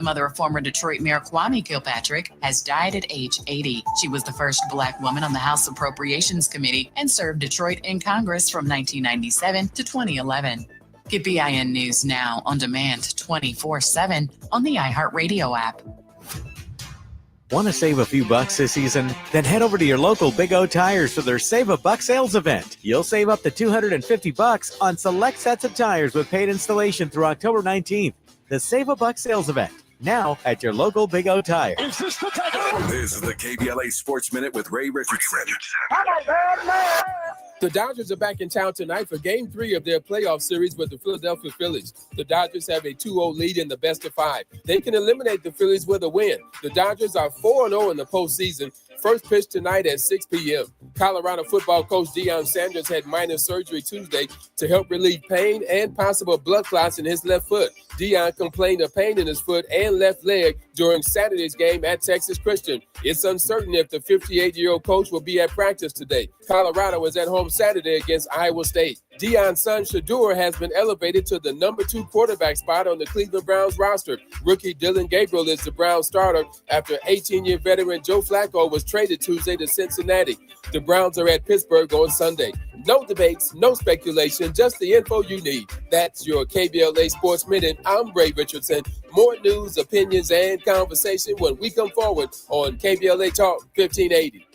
The mother of former Detroit Mayor Kwame Kilpatrick has died at age 80. She was the first Black woman on the House Appropriations Committee and served Detroit in Congress from 1997 to 2011. Get BIN News Now on demand 24/7 on the iHeartRadio app. Want to save a few bucks this season? Then head over to your local Big O Tires for their Save a Buck sales event. You'll save up to $250 on select sets of tires with paid installation through October 19th. The Save a Buck sales event, now at your local Big O Tire. This is the KBLA Sports Minute with Ray Richardson. The Dodgers are back in town tonight for Game 3 of their playoff series with the Philadelphia Phillies. The Dodgers have a 2-0 lead in the best of 5. They can eliminate the Phillies with a win. The Dodgers are 4-0 in the postseason. First pitch tonight at 6 p.m. Colorado football coach Sanders had minor surgery Tuesday to help relieve pain and possible blood clots in his left foot. Deion complained of pain in his foot and left leg during Saturday's game at Texas Christian. It's uncertain if the 58-year-old coach will be at practice today. Colorado is at home Saturday against Iowa State. Deion's son Shador has been elevated to the number 2 quarterback spot on the Cleveland Browns roster. Rookie Dylan Gabriel is the Browns starter after 18-year veteran Joe Flacco was traded Tuesday to Cincinnati. The Browns are at Pittsburgh on Sunday. No debates, no speculation, just the info you need. That's your KBLA Sports Minute. I'm Ray Richardson. More news, opinions, and conversation when we come forward on KBLA Talk 1580.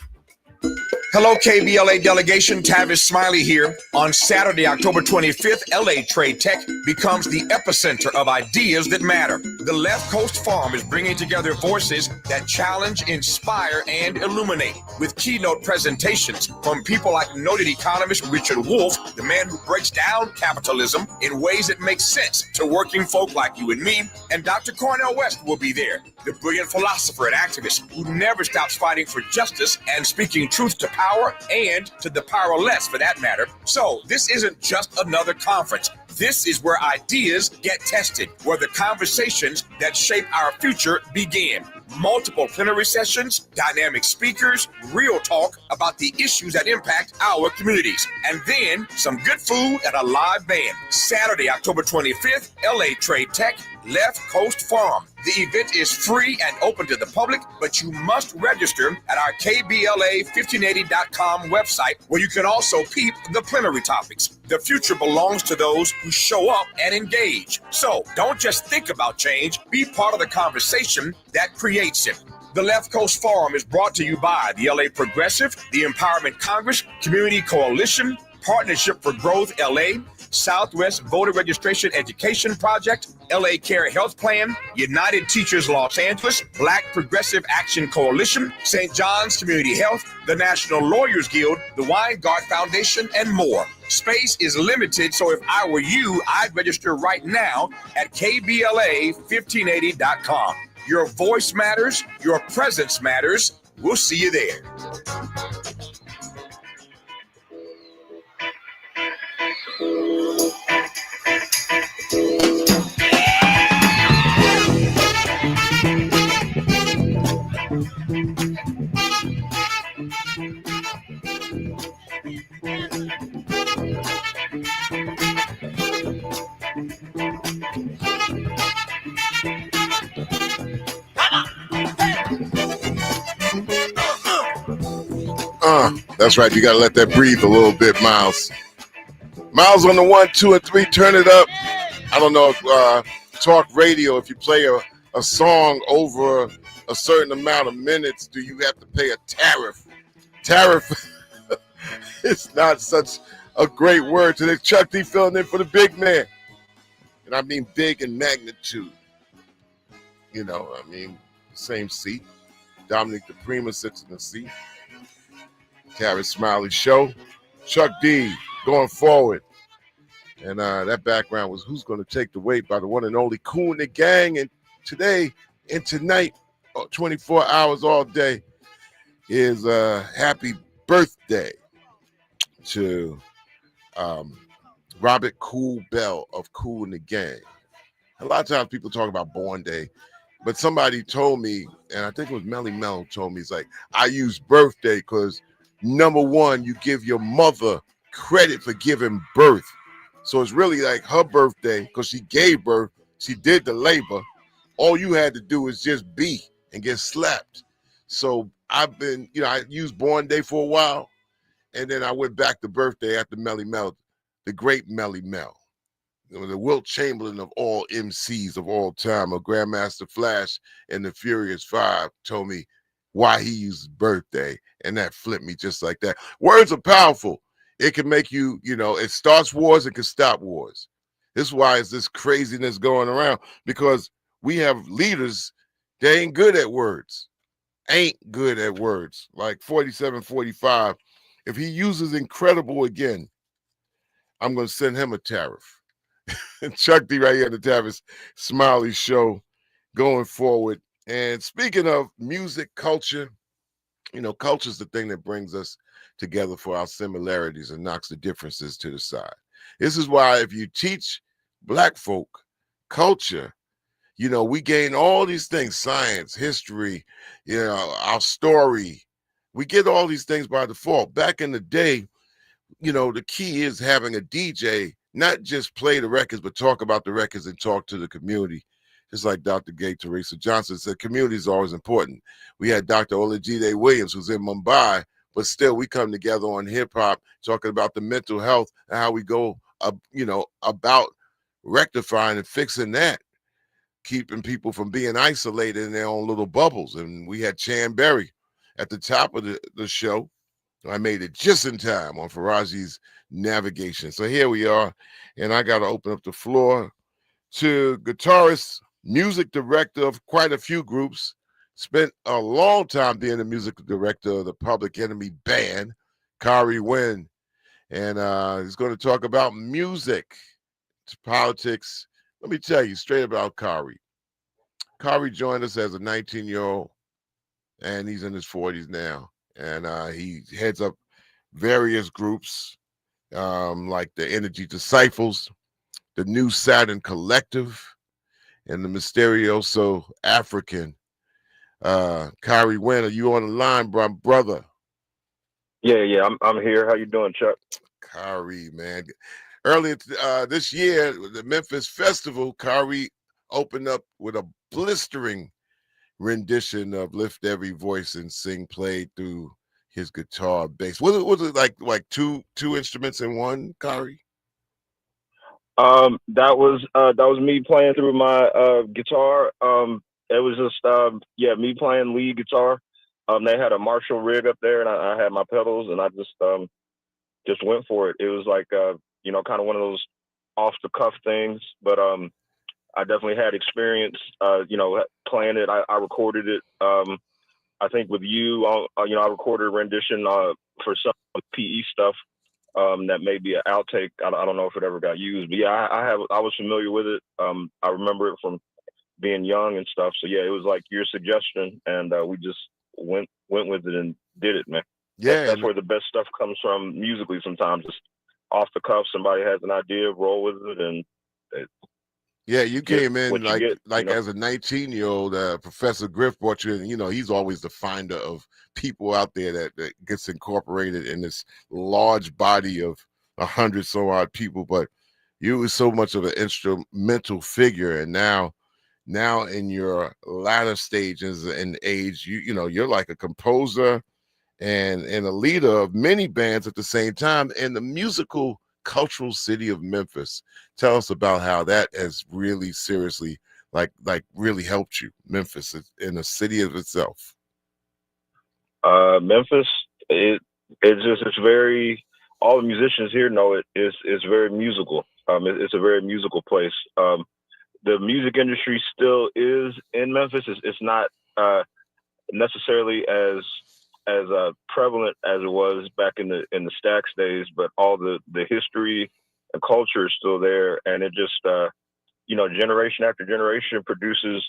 Hello, KBLA delegation. Tavis Smiley here. On Saturday, October 25th, LA Trade Tech becomes the epicenter of ideas that matter. The Left Coast Forum is bringing together voices that challenge, inspire, and illuminate, with keynote presentations from people like noted economist Richard Wolff, the man who breaks down capitalism in ways that make sense to working folk like you and me, and Dr. Cornel West will be there, the brilliant philosopher and activist who never stops fighting for justice and speaking truth to power and to the powerless, for that matter. So this isn't just another conference. This is where ideas get tested, where the conversations that shape our future begin. Multiple plenary sessions, dynamic speakers, real talk about the issues that impact our communities, and then some good food and a live band. Saturday, October 25th, LA Trade Tech, Left Coast Forum. The event is free and open to the public, but you must register at our KBLA1580.com website, where you can also peep the plenary topics. The future belongs to those who show up and engage. So don't just think about change, be part of the conversation that creates it. The Left Coast Forum is brought to you by the LA Progressive, the Empowerment Congress, Community Coalition, Partnership for Growth LA, Southwest Voter Registration Education Project, LA Care Health Plan, United Teachers Los Angeles, Black Progressive Action Coalition, St. John's Community Health, the National Lawyers Guild, the Weingart Foundation, and more. Space is limited, so if I were you, I'd register right now at KBLA1580.com. Your voice matters, your presence matters. We'll see you there. That's right. You got to let that breathe a little bit, Miles. Miles on the 1, 2, and 3. Turn it up. I don't know if talk radio, if you play a song over a certain amount of minutes, do you have to pay a tariff? Tariff is not such a great word today. Chuck D filling in for the big man. And I mean big in magnitude. You know, I mean, same seat. Dominic DePrima sits in the seat. Tavis Smiley Show. Chuck D going forward. And that background was Who's Gonna Take the Weight by the one and only Kool and the Gang. And today and tonight, 24 hours all day, is happy birthday to Robert Kool Bell of Kool and the Gang. A lot of times people talk about Born Day, but somebody told me, and I think it was Melly Mel told me, it's like, I use birthday because number one, you give your mother credit for giving birth. So it's really like her birthday because she gave birth. She did the labor. all you had to do is just be and get slapped. So I've been, I used Born Day for a while, and then I went back to Birthday after Melly Mel, the great Melly Mel. The Wilt Chamberlain of all MCs of all time, a Grandmaster Flash and the Furious Five, told me why he uses Birthday, and that flipped me just like that. Words are powerful. It can make you, it starts wars, it can stop wars. This is why is this craziness going around, because we have leaders, they ain't good at words. Ain't good at words. Like 4745, if he uses incredible again, I'm going to send him a tariff. Chuck D right here on the Tavis Smiley Show going forward. And speaking of music, culture, culture is the thing that brings us together for our similarities and knocks the differences to the side. This is why if you teach Black folk culture, we gain all these things, science, history, our story. We get all these things by default. Back in the day, the key is having a DJ not just play the records, but talk about the records and talk to the community. Just like Dr. Gay Teresa Johnson said, community is always important. We had Dr. Olajide Williams, who's in Mumbai, but still we come together on hip hop, talking about the mental health and how we go, about rectifying and fixing that, keeping people from being isolated in their own little bubbles. And we had Chan Berry at the top of the show. I made it just in time on Faraji's navigation. So here we are, and I got to open up the floor to Guitarist, music director of quite a few groups, spent a long time being the music director of the Public Enemy band, Khari Wynn, and he's going to talk about music, politics. Let me tell you straight about Khari. Khari joined us as a 19-year-old, and he's in his 40s now. And he heads up various groups like the Energy Disciples, the New Saturn Collective, and the Mysterioso African. Khari Wynn, are you on the line, brother? Yeah, I'm here. How you doing, Chuck? Khari, man. Earlier this year, the Memphis Festival, Khari opened up with a blistering rendition of Lift Every Voice and Sing, played through his guitar, bass. Was it like two instruments in one, Khari? That was me playing through my guitar. It was just me playing lead guitar. They had a Marshall rig up there, and I had my pedals, and I just went for it. It was like kind of one of those off the cuff things, but I definitely had experience, playing it. I recorded it. I think with you, I recorded a rendition for some PE stuff that may be an outtake. I don't know if it ever got used, but yeah, I was familiar with it. I remember it from being young and stuff. So yeah, it was like your suggestion, and we just went with it and did it, man. Yeah, that's where the best stuff comes from musically. Sometimes it's off the cuff. Somebody has an idea, roll with it, and yeah, you came in like as a 19-year-old. Professor Griff brought you in. He's always the finder of people out there that gets incorporated in this large body of 100 so odd people. But you were so much of an instrumental figure, and now in your latter stages and age, you're like a composer and a leader of many bands at the same time in the musical cultural city of Memphis. Tell us about how that has really seriously like really helped you, Memphis, in the city of itself. Memphis, it's very, all the musicians here know it's very musical. It's a very musical place. The music industry still is in Memphis. It's not necessarily as prevalent as it was back in the Stax days, but all the history and culture is still there, and it just generation after generation produces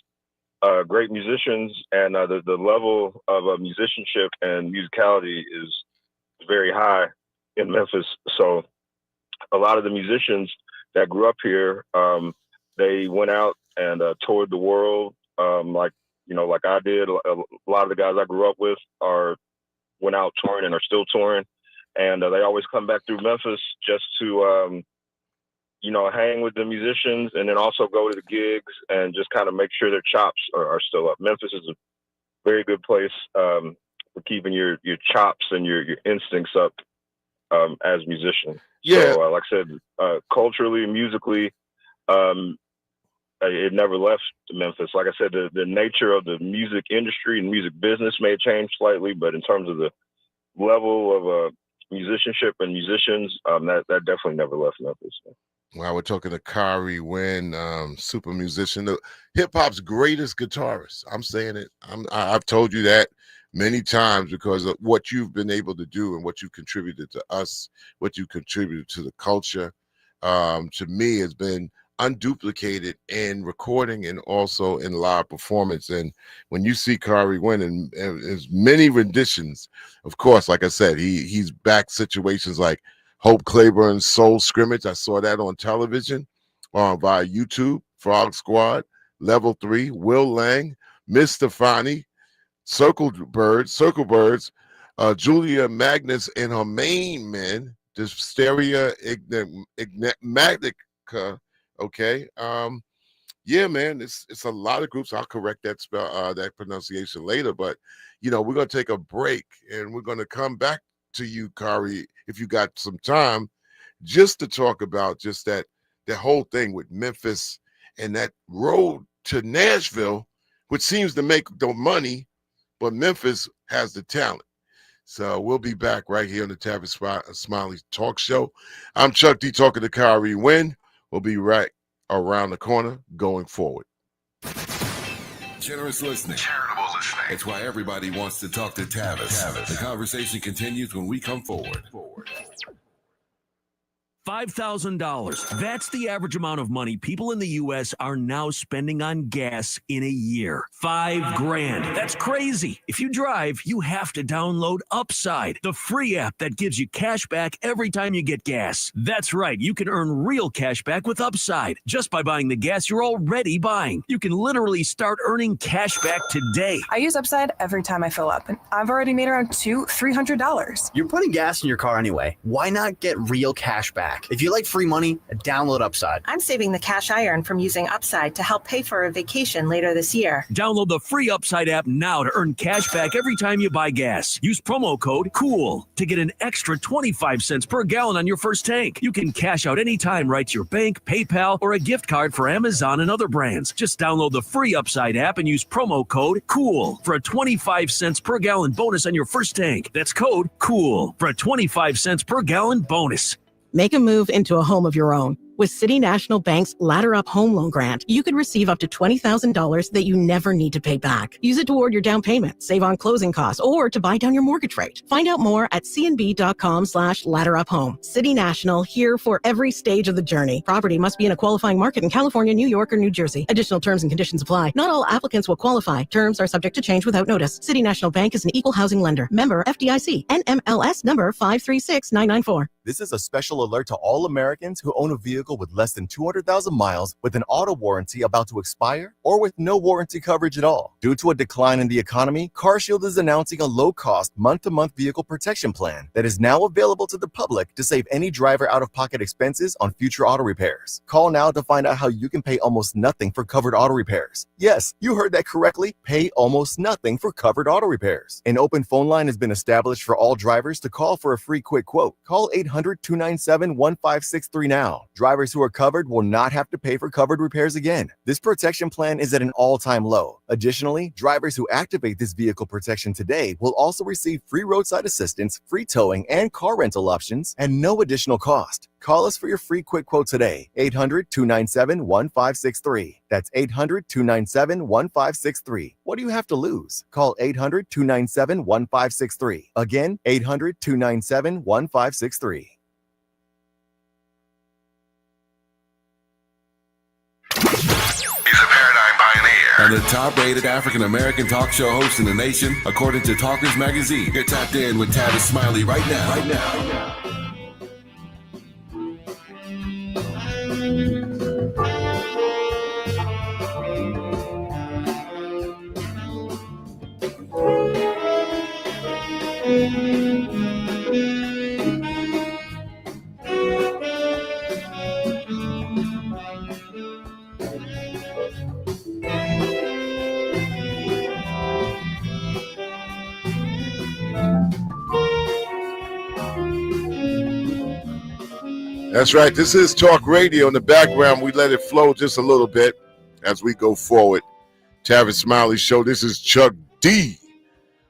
great musicians, and the level of musicianship and musicality is very high in Memphis. So a lot of the musicians that grew up here, they went out and toured the world, like I did. A lot of the guys I grew up with went out touring and are still touring, and they always come back through Memphis just to hang with the musicians, and then also go to the gigs and just kind of make sure their chops are still up. Memphis is a very good place for keeping your chops and your instincts up as musicians. Yeah. So, like I said, culturally and musically, it never left Memphis. Like I said, the nature of the music industry and music business may change slightly, but in terms of the level of musicianship and musicians, that definitely never left Memphis. Wow, we're talking to Khari Wynn, super musician, the hip hop's greatest guitarist. I'm saying it. I've told you that many times because of what you've been able to do and what you've contributed to us, what you contributed to the culture. To me, has been unduplicated in recording and also in live performance. And when you see Khari Wynn and his many renditions, of course, like I said, he's back situations like Hope Claiborne's Soul Scrimmage. I saw that on television via YouTube. Frog Squad, Level 3, Will Lang, Miss Stefani, Circle Birds, Julia Magnus and her main men, Dysteria Magnica. Okay. Yeah, man, it's a lot of groups. I'll correct that spell, that pronunciation later. But we're gonna take a break and we're gonna come back to you, Khari, if you got some time, just to talk about just that whole thing with Memphis and that road to Nashville, which seems to make the money, but Memphis has the talent. So we'll be back right here on the Tavis Smiley Talk Show. I'm Chuck D talking to Khari Wynn. We'll be right around the corner going forward. Generous listening. Charitable listening. It's why everybody wants to talk to Tavis. The conversation continues when we come forward. $5,000. That's the average amount of money people in the U.S. are now spending on gas in a year. $5,000. That's crazy. If you drive, you have to download Upside, the free app that gives you cash back every time you get gas. That's right. You can earn real cash back with Upside just by buying the gas you're already buying. You can literally start earning cash back today. I use Upside every time I fill up, and I've already made around $200-$300. You're putting gas in your car anyway. Why not get real cash back? If you like free money, download Upside. I'm saving the cash I earn from using Upside to help pay for a vacation later this year. Download the free Upside app now to earn cash back every time you buy gas. Use promo code COOL to get an extra 25 cents per gallon on your first tank. You can cash out anytime right to your bank, PayPal, or a gift card for Amazon and other brands. Just download the free Upside app and use promo code COOL for a 25 cents per gallon bonus on your first tank. That's code COOL for a 25 cents per gallon bonus. Make a move into a home of your own. With City National Bank's Ladder Up Home Loan Grant, you could receive up to $20,000 that you never need to pay back. Use it toward your down payment, save on closing costs, or to buy down your mortgage rate. Find out more at cnb.com/ladderuphome. City National, here for every stage of the journey. Property must be in a qualifying market in California, New York, or New Jersey. Additional terms and conditions apply. Not all applicants will qualify. Terms are subject to change without notice. City National Bank is an equal housing lender. Member FDIC. NMLS number 536994. This is a special alert to all Americans who own a vehicle with less than 200,000 miles with an auto warranty about to expire or with no warranty coverage at all. Due to a decline in the economy, CarShield is announcing a low-cost month-to-month vehicle protection plan that is now available to the public to save any driver out-of-pocket expenses on future auto repairs. Call now to find out how you can pay almost nothing for covered auto repairs. Yes, you heard that correctly. Pay almost nothing for covered auto repairs. An open phone line has been established for all drivers to call for a free quick quote. Call 800-297-1563 now. Drivers who are covered will not have to pay for covered repairs again. This protection plan is at an all-time low. Additionally, drivers who activate this vehicle protection today will also receive free roadside assistance, free towing, and car rental options at no additional cost. Call us for your free quick quote today. 800-297-1563. That's 800-297-1563. What do you have to lose? Call 800-297-1563. Again, 800-297-1563. And the top-rated African-American talk show host in the nation, according to Talkers Magazine. You're tapped in with Tavis Smiley right now. That's right. This is Talk Radio. In the background, we let it flow just a little bit as we go forward. Tavis Smiley Show. This is Chuck D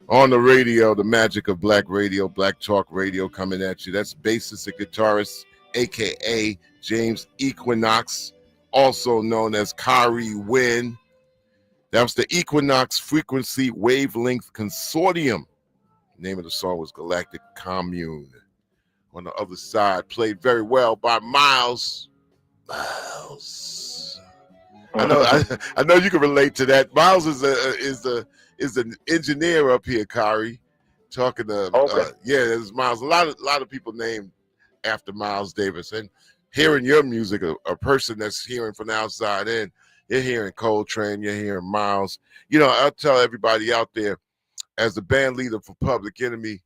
on the radio, the magic of black radio, black talk radio coming at you. That's bassist and guitarist, a.k.a. James Equinox, also known as Khari Wynn. That was the Equinox Frequency Wavelength Consortium. The name of the song was Galactic Commune. On the other side, played very well by Miles. I know you can relate to that. Miles is an engineer up here, Khari. Talking to there's Miles. A lot of people named after Miles Davis. And hearing your music, a person that's hearing from the outside in, you're hearing Coltrane, you're hearing Miles. You know, I'll tell everybody out there, as the band leader for Public Enemy,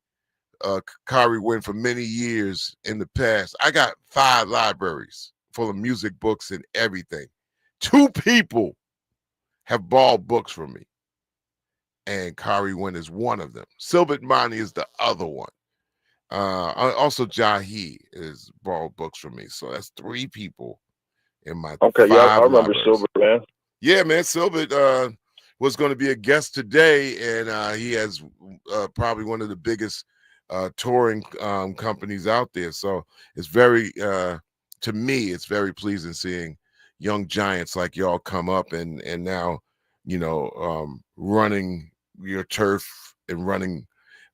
Khari Wynn, for many years in the past, I got 5 libraries full of music books and everything. 2 people have borrowed books from me, and Khari Wynn is one of them. Silbert Mani is the other one. Also, Jahi is borrowed books from me. So that's 3 people in my 5 I remember libraries. Silbert, man. Yeah, man, Silbert was going to be a guest today, and he has probably one of the biggest touring companies out there. So it's very, to me, it's very pleasing seeing young giants like y'all come up and now, you know, running your turf and running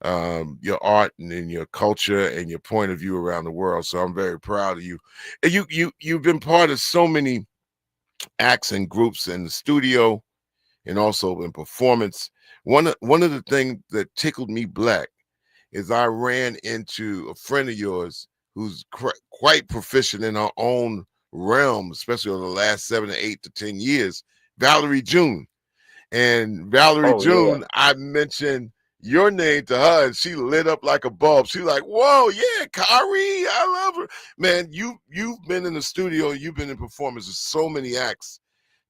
your art and your culture and your point of view around the world. So I'm very proud of you. And you've been part of so many acts and groups in the studio and also in performance. One of the things that tickled me black is I ran into a friend of yours who's quite proficient in her own realm, especially over the last 7 to 8 to 10 years, Valerie June. And Valerie June, yeah. I mentioned your name to her, and she lit up like a bulb. She's like, whoa, yeah, Khari, I love her. Man, you've been in the studio, you've been in performances, so many acts.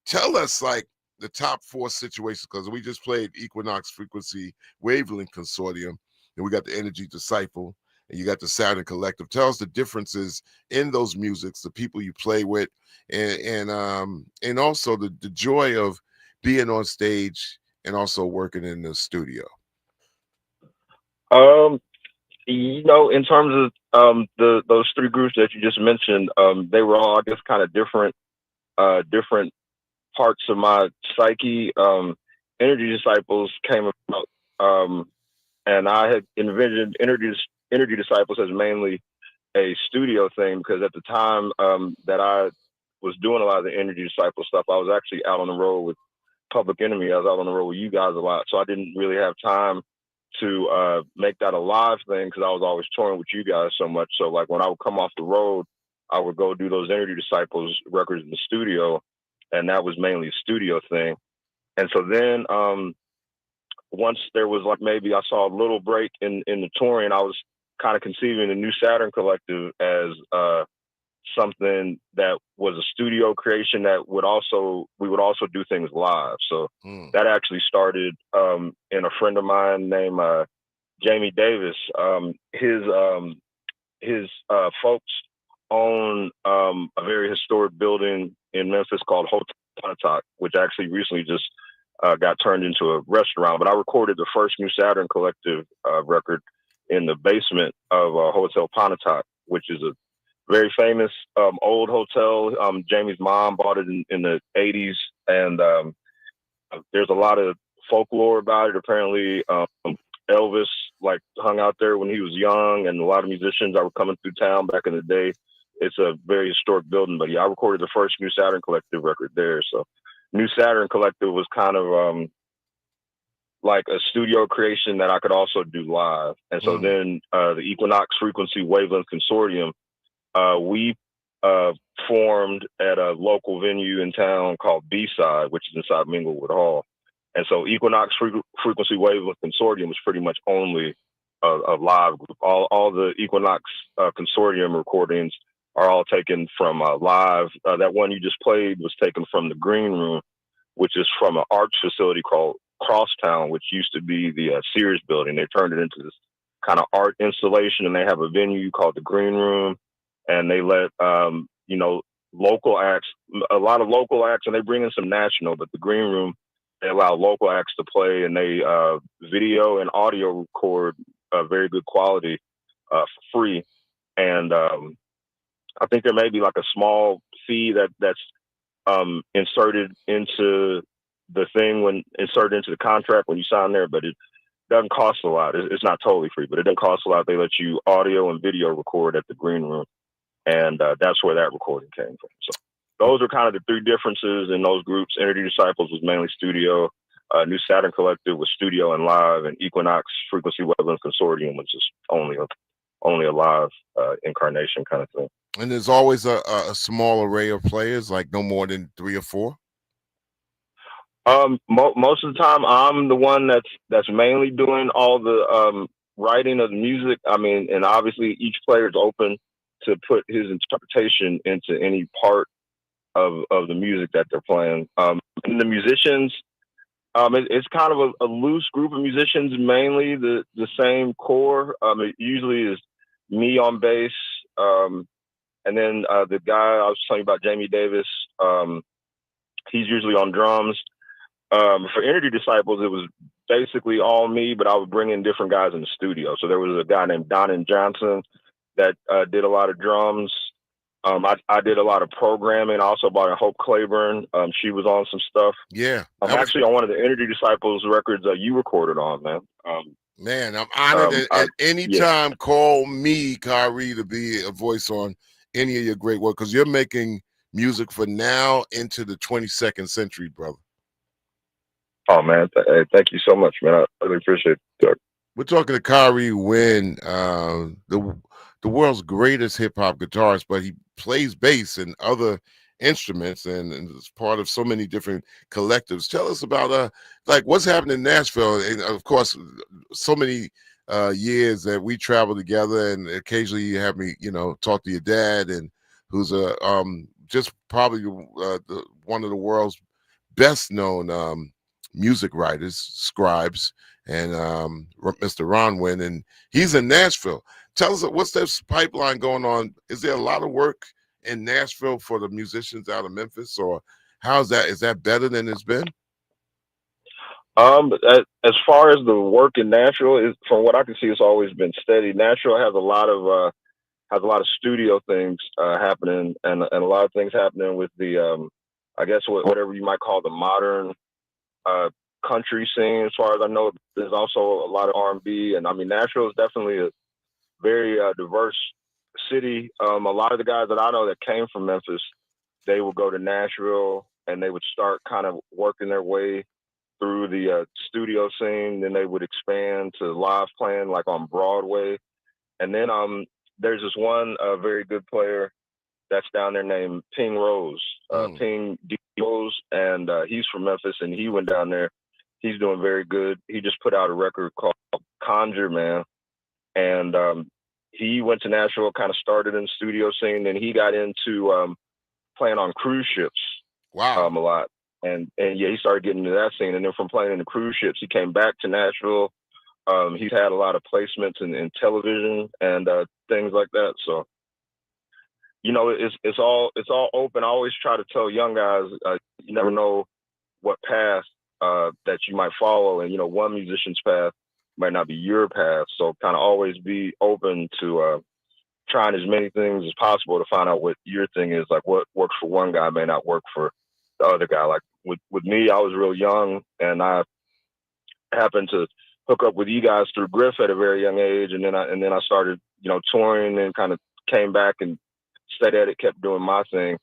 Tell us, like, the top 4 situations, because we just played Equinox Frequency Wavelength Consortium, and we got the Energy Disciple, and you got the Saturn Collective. Tell us the differences in those musics, the people you play with, and also the joy of being on stage and also working in the studio. You know, in terms of those 3 groups that you just mentioned, they were all, I guess, kind of different parts of my psyche. Energy Disciples came about, and I had envisioned Energy Disciples as mainly a studio thing, because at the time that I was doing a lot of the Energy Disciple stuff, I was actually out on the road with Public Enemy. I was out on the road with you guys a lot, so I didn't really have time to make that a live thing, because I was always touring with you guys so much. So like when I would come off the road, I would go do those Energy Disciples records in the studio, and that was mainly a studio thing. And so then once there was, like, maybe I saw a little break in the touring, I was kind of conceiving the New Saturn Collective as something that was a studio creation that we would also do things live. So that actually started in a friend of mine named Jamie Davis. His folks own a very historic building in Memphis called Hotel Pontotoc, which actually recently just got turned into a restaurant. But I recorded the first New Saturn Collective record in the basement of Hotel Pontotoc, which is a very famous old hotel. Jamie's mom bought it in the 80s, and there's a lot of folklore about it. Apparently, Elvis hung out there when he was young, and a lot of musicians that were coming through town back in the day. It's a very historic building. But yeah, I recorded the first New Saturn Collective record there. So New Saturn Collective was kind of like a studio creation that I could also do live. And so then the Equinox Frequency Wavelength Consortium, we formed at a local venue in town called B-Side, which is inside Minglewood Hall. And so Equinox Frequency Wavelength Consortium was pretty much only a live group. All the Equinox Consortium recordings are all taken from live. That one you just played was taken from the Green Room, which is from an arts facility called Crosstown, which used to be the Sears building. They turned it into this kind of art installation, and they have a venue called the Green Room. and they let local acts, a lot of local acts, and they bring in some national. But the green room, they allow local acts to play, and they video and audio record very good quality for free. And I think there may be like a small fee that's inserted into the thing inserted into the contract when you sign there, but it doesn't cost a lot. It's not totally free, but it doesn't cost a lot. They let you audio and video record at the green room, and that's where that recording came from. So those are kind of the three differences in those groups. Energy Disciples was mainly studio. New Saturn Collective was studio and live, and Equinox Frequency Wetlands Consortium was just only a live incarnation kind of thing. And there's always a small array of players, like no more than 3 or 4. Most of the time, I'm the one that's mainly doing all the writing of the music. I mean, and obviously each player is open to put his interpretation into any part of the music that they're playing. And the musicians, it's kind of a loose group of musicians, mainly the same core. It usually is me on bass, and then the guy I was telling you about, Jamie Davis, he's usually on drums. For Energy Disciples, it was basically all me, but I would bring in different guys in the studio. So there was a guy named Donnan Johnson that did a lot of drums. I did a lot of programming. I also brought in Hope Claiborne. She was on some stuff. Yeah. I'm actually on one of the Energy Disciples records you recorded on, man. Man, I'm honored at any time. Call me, Khari, to be a voice on any of your great work, because you're making music for now into the 22nd century, brother. Oh, man. Thank you so much, man. I really appreciate it. We're talking to Khari Wynn, the world's greatest hip-hop guitarist, but he plays bass and other instruments and is part of so many different collectives. Tell us about like what's happening in Nashville, and of course so many years that we travel together, and occasionally you have me talk to your dad, and who's just probably one of the world's best known music writers, scribes, and Mr. Ron Wynn, and he's in Nashville. Tell us, what's this pipeline going on? Is there a lot of work in Nashville for the musicians out of Memphis, or how's that? Is that better than it's been? As far as the work in Nashville, from what I can see, it's always been steady. Nashville has a lot of studio things happening, and a lot of things happening with the I guess whatever you might call the modern country scene. As far as I know, there's also a lot of R&B, and I mean Nashville is definitely a very diverse city. A lot of the guys that I know that came from Memphis, they would go to Nashville and they would start kind of working their way through the studio scene. Then they would expand to live playing like on Broadway. And then there's this one very good player that's down there named Ping Rose, Ping D. Rose, and he's from Memphis, and he went down there. He's doing very good. He just put out a record called Conjure Man. And he went to Nashville, kind of started in the studio scene, and he got into playing on cruise ships. Wow. A lot. And yeah, he started getting into that scene. And then from playing in the cruise ships, he came back to Nashville. He's had a lot of placements in television and things like that. So, it's all open. I always try to tell young guys, you never know what path that you might follow. And, one musician's path might not be your path. So kind of always be open to trying as many things as possible to find out what your thing is. Like what works for one guy may not work for the other guy. Like with me, I was real young, and I happened to hook up with you guys through Griff at a very young age. And then I started, touring, and kind of came back and stayed at it, kept doing my thing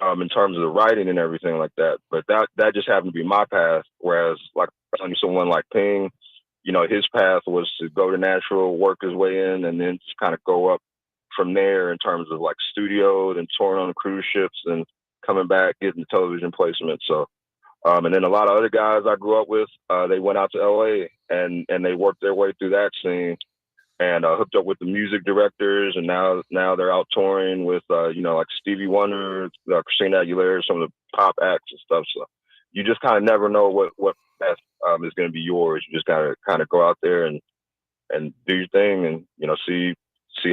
in terms of the writing and everything like that. But that just happened to be my path. Whereas like someone like Ping, his path was to go to Nashville, work his way in, and then just kind of go up from there in terms of like studio and touring on the cruise ships and coming back, getting the television placement. So, and then a lot of other guys I grew up with, they went out to LA and they worked their way through that scene and hooked up with the music directors. And now they're out touring with, like Stevie Wonder, Christina Aguilera, some of the pop acts and stuff. So you just kind of never know what path is going to be yours. You just gotta kind of go out there and do your thing, and see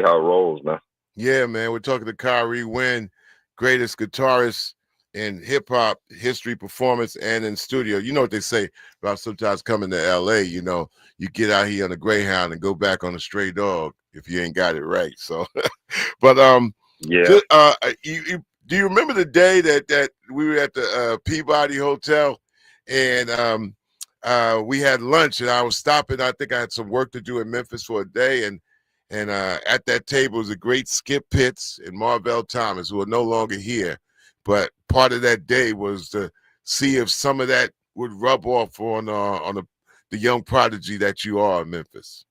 how it rolls, man. Yeah, man. We're talking to Khari Wynn, greatest guitarist in hip hop history, performance, and in studio. You know what they say about sometimes coming to LA, you know, you get out here on a Greyhound and go back on a stray dog if you ain't got it right. So, but yeah. Do you remember the day that we were at the Peabody Hotel and we had lunch and I was stopping? I think I had some work to do in Memphis for a day, and at that table was a great Skip Pitts and Marvell Thomas, who are no longer here. But part of that day was to see if some of that would rub off on the young prodigy that you are in Memphis.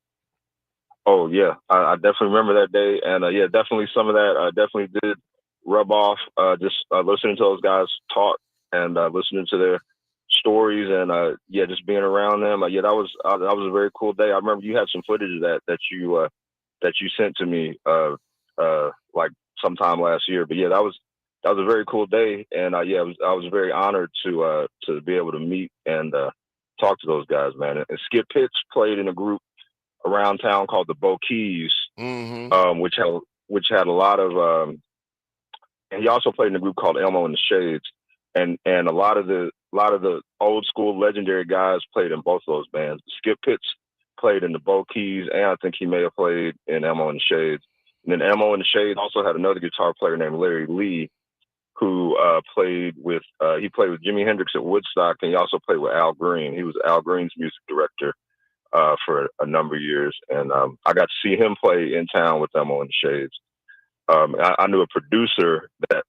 Oh yeah, I definitely remember that day, and yeah, definitely some of that definitely did rub off. Just listening to those guys talk and listening to their stories, and yeah, just being around them. Yeah, that was a very cool day. I remember you had some footage of that you sent to me like sometime last year. But yeah, that was a very cool day, and yeah, I was very honored to be able to meet and talk to those guys, man. And Skip Pitts played in a group around town called the Bo Keys, which had a lot of and he also played in a group called Elmo and the Shades, and a lot of the old school legendary guys played in both of those bands. Skip Pitts played in the Bo Keys, and I think he may have played in Elmo and the Shades. And then Elmo and the Shades also had another guitar player named Larry Lee, who played with Jimi Hendrix at Woodstock, and he also played with Al Green. He was Al Green's music director for a number of years, and I got to see him play in town with Elmo and the Shades. I knew a producer that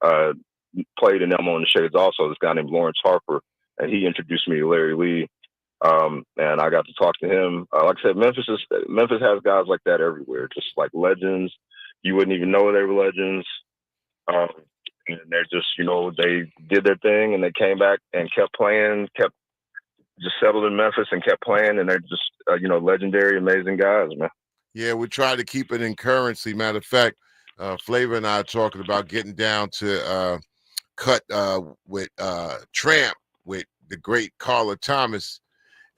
played in Elmo and the Shades also, this guy named Lawrence Harper, and he introduced me to Larry Lee, and I got to talk to him. Like I said, Memphis has guys like that everywhere, just like legends. You wouldn't even know they were legends. And they're just, you know, they did their thing and they came back and kept playing, just settled in Memphis and kept playing, and they're just, you know, legendary, amazing guys, man. Yeah, we try to keep it in currency. Matter of fact, Flavor and I are talking about getting down to cut with Tramp with the great Carla Thomas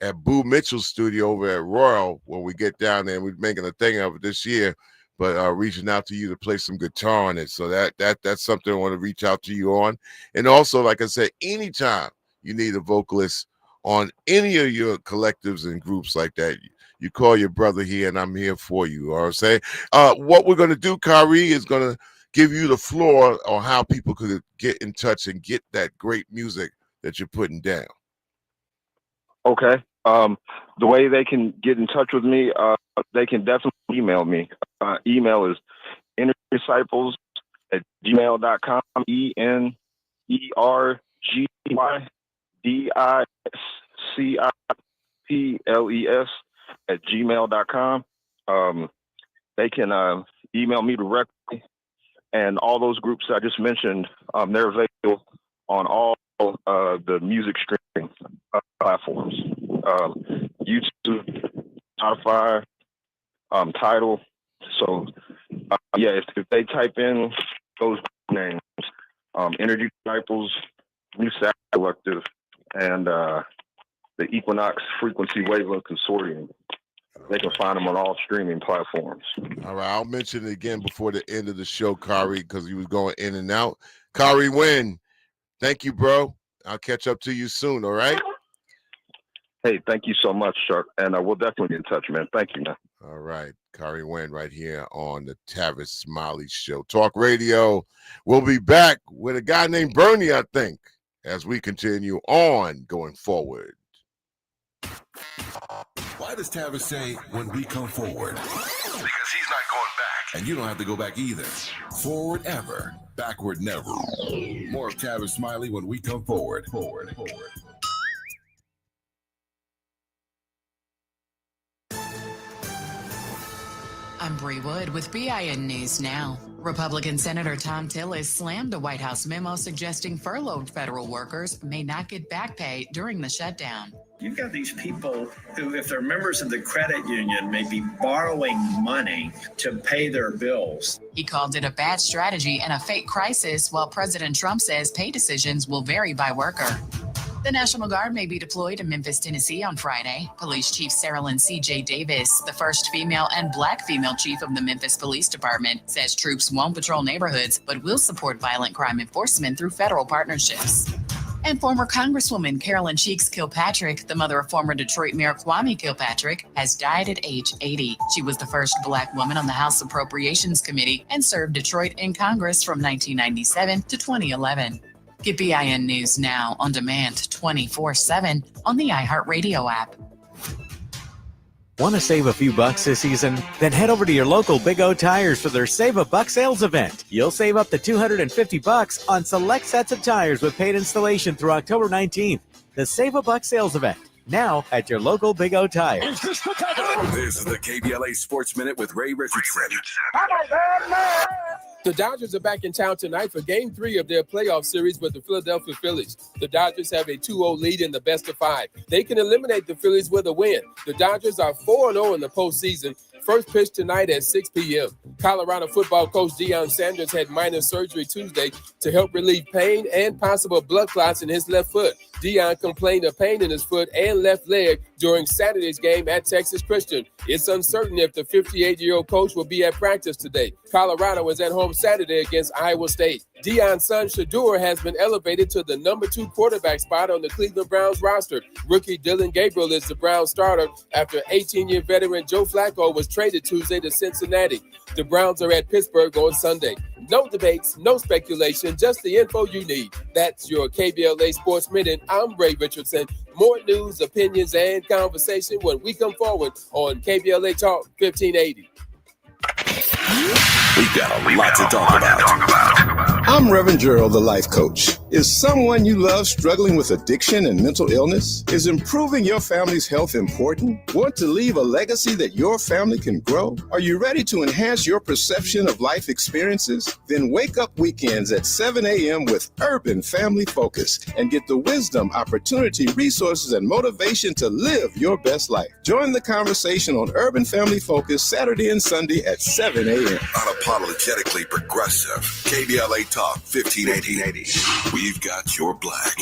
at Boo Mitchell's studio over at Royal when we get down there. We're making a thing of it this year, but reaching out to you to play some guitar on it. So that's something I want to reach out to you on. And also, like I said, anytime you need a vocalist on any of your collectives and groups like that, you call your brother here, and I'm here for you. All right, say what we're gonna do, Khari, is gonna give you the floor on how people could get in touch and get that great music that you're putting down. Okay. The way they can get in touch with me, they can definitely email me. Email is energydisciples@gmail.com. ENERGYDICIPLES@gmail.com. They can email me directly, and all those groups I just mentioned, they're available on all the music streaming platforms, YouTube, Spotify, Tidal. So yeah, if they type in those names, Energy Disciples, New Sad Collective, and the Equinox Frequency Wavelength Consortium, they can find them on all streaming platforms. All right, I'll mention it again before the end of the show, Khari, because you was going in and out. Khari Wynn, thank you, bro. I'll catch up to you soon, all right? Hey, thank you so much, Shark, and we'll definitely get in touch, man. Thank you, man. All right, Khari Wynn right here on the Tavis Smiley Show. Talk Radio. We'll be back with a guy named Bernie, I think, as we continue on going forward. Why does Tavis say when we come forward? Because he's not going back. And you don't have to go back either. Forward ever, backward never. More of Tavis Smiley when we come forward. Forward. I'm Bree Wood with BIN News Now. Republican Senator Tom Tillis slammed a White House memo suggesting furloughed federal workers may not get back pay during the shutdown. You've got these people who, if they're members of the credit union, may be borrowing money to pay their bills. He called it a bad strategy and a fake crisis, while President Trump says pay decisions will vary by worker. The National Guard may be deployed to Memphis, Tennessee on Friday. Police Chief Saralyn C.J. Davis, the first female and black female chief of the Memphis Police Department, says troops won't patrol neighborhoods, but will support violent crime enforcement through federal partnerships. And former Congresswoman Carolyn Cheeks Kilpatrick, the mother of former Detroit Mayor Kwame Kilpatrick, has died at age 80. She was the first black woman on the House Appropriations Committee and served Detroit in Congress from 1997 to 2011. Get BIN News now on demand 24/7 on the iHeartRadio app. Want to save a few bucks this season? Then head over to your local Big O Tires for their Save a Buck sales event. You'll save up to $250 on select sets of tires with paid installation through October 19th. The Save a Buck sales event, now at your local Big O Tires. This is the KBLA Sports Minute with Ray Richardson. The Dodgers are back in town tonight for Game 3 of their playoff series with the Philadelphia Phillies. The Dodgers have a 2-0 lead in the best of 5. They can eliminate the Phillies with a win. The Dodgers are 4-0 in the postseason. First pitch tonight at 6 p.m. Colorado football coach Deion Sanders had minor surgery Tuesday to help relieve pain and possible blood clots in his left foot. Deion complained of pain in his foot and left leg during Saturday's game at Texas Christian. It's uncertain if the 58-year-old coach will be at practice today. Colorado is at home Saturday against Iowa State. Deion's son Shador has been elevated to the number 2 quarterback spot on the Cleveland Browns roster. Rookie Dylan Gabriel is the Browns starter after 18-year veteran Joe Flacco was traded Tuesday to Cincinnati. The Browns are at Pittsburgh on Sunday. No debates, no speculation, just the info you need. That's your KBLA Sports Minute. I'm Ray Richardson. More news, opinions, and conversation when we come forward on KBLA Talk 1580. We've got a lot to talk about. I'm Reverend Gerald, the life coach. Is someone you love struggling with addiction and mental illness? Is improving your family's health important? Want to leave a legacy that your family can grow? Are you ready to enhance your perception of life experiences? Then wake up weekends at 7 a.m. with Urban Family Focus and get the wisdom, opportunity, resources, and motivation to live your best life. Join the conversation on Urban Family Focus Saturday and Sunday at 7 a.m. Unapologetically progressive. KBLA Talk 1580. We've got your black.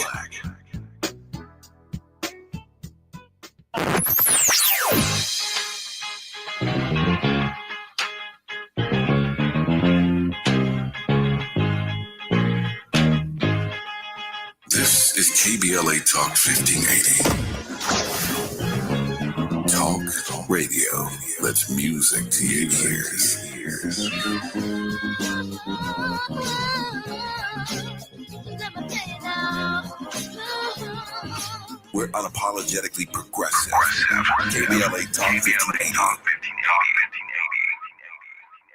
This is KBLA Talk 1580. Talk radio. That's music to your ears. We're unapologetically progressive. KBLA Talk 1580.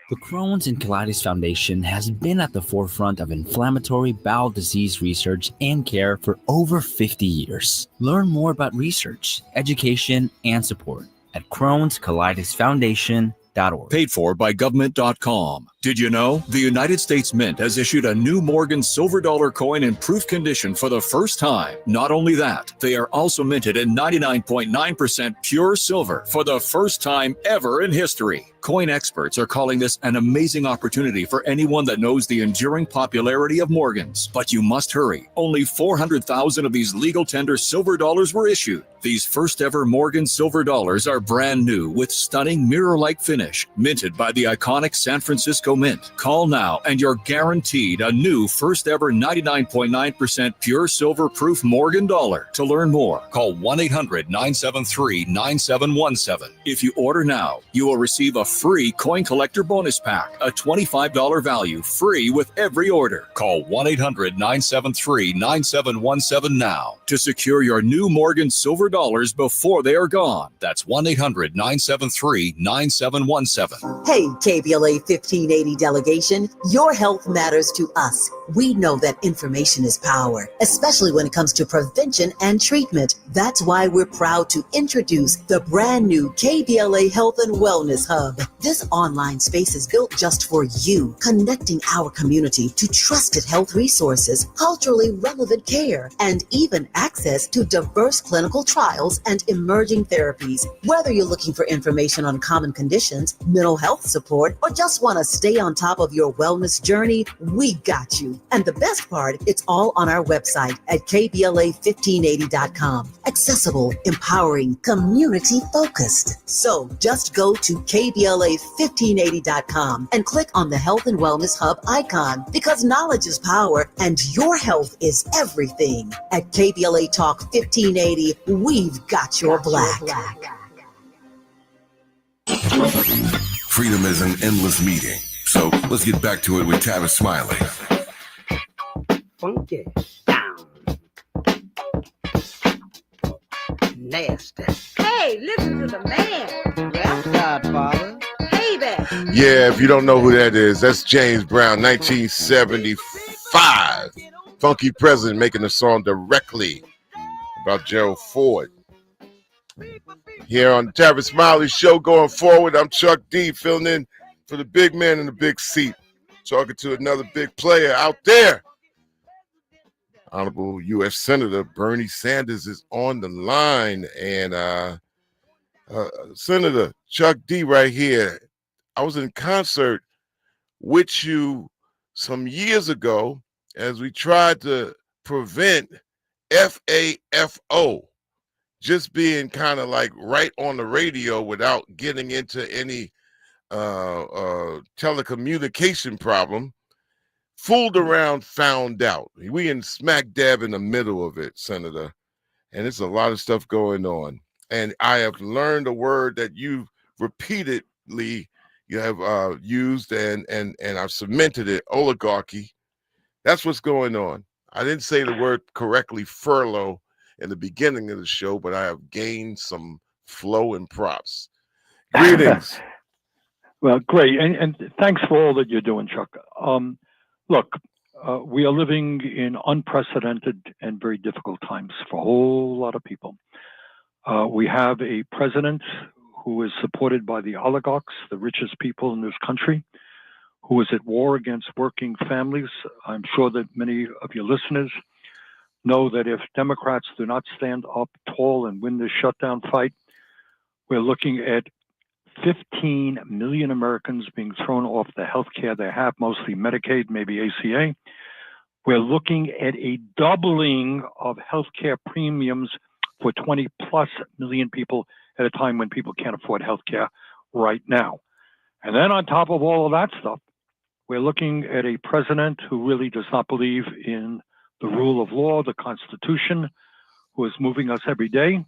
The Crohn's and Colitis Foundation has been at the forefront of inflammatory bowel disease research and care for over 50 years. Learn more about research, education, and support at Crohn'sColitisFoundation.org. Paid for by government.com. Did you know the United States Mint has issued a new Morgan silver dollar coin in proof condition for the first time? Not only that, they are also minted in 99.9% pure silver for the first time ever in history. Coin experts are calling this an amazing opportunity for anyone that knows the enduring popularity of Morgans. But you must hurry. Only 400,000 of these legal tender silver dollars were issued. These first ever Morgan silver dollars are brand new with stunning mirror-like finish, minted by the iconic San Francisco Mint. Call now and you're guaranteed a new first ever 99.9% pure silver proof Morgan dollar. To learn more, call 1-800-973-9717. If you order now, you will receive a free coin collector bonus pack, a $25 value, free with every order. Call 1-800-973-9717 now to secure your new Morgan silver dollars before they are gone. That's 1-800-973-9717. Hey, KBLA 1580 delegation, your health matters to us. We know that information is power, especially when it comes to prevention and treatment. That's why we're proud to introduce the brand new KBLA Health and Wellness Hub. This online space is built just for you, connecting our community to trusted health resources, culturally relevant care, and even access to diverse clinical trials and emerging therapies. Whether you're looking for information on common conditions, mental health support, or just want to stay stay on top of your wellness journey, we got you. And the best part, it's all on our website at KBLA1580.com. Accessible, empowering, community-focused. So just go to KBLA1580.com and click on the Health and Wellness Hub icon, because knowledge is power and your health is everything. At KBLA Talk 1580, we've got your black. Freedom is an endless meeting. So let's get back to it with Tavis Smiley. Funky down. Nasty. Hey, listen to the man. Rap Godfather. Baby. Yeah, if you don't know who that is, that's James Brown, 1975. Funky President making a song directly about Gerald Ford. Here on the Tavis Smiley Show going forward, I'm Chuck D, filling in for the big man in the big seat, talking to another big player out there. Honorable U.S. Senator Bernie Sanders is on the line, and Senator Chuck D right here. I was in concert with you some years ago as we tried to prevent FAFO just being kind of like right on the radio without getting into any telecommunication problem. Fooled around, found out. We in smack dab in the middle of it, Senator, and there's a lot of stuff going on. And I have learned a word that you repeatedly have used and I've cemented it, oligarchy. That's what's going on. I didn't say the word correctly, furlough, in the beginning of the show, but I have gained some flow and props. Greetings. Well, great. And thanks for all that you're doing, Chuck. Look, we are living in unprecedented and very difficult times for a whole lot of people. We have a president who is supported by the oligarchs, the richest people in this country, who is at war against working families. I'm sure that many of your listeners know that if Democrats do not stand up tall and win this shutdown fight, we're looking at 15 million Americans being thrown off the health care they have, mostly Medicaid, maybe ACA. We're looking at a doubling of health care premiums for 20 plus million people at a time when people can't afford health care right now. And then on top of all of that stuff, we're looking at a president who really does not believe in the rule of law, the Constitution, who is moving us every day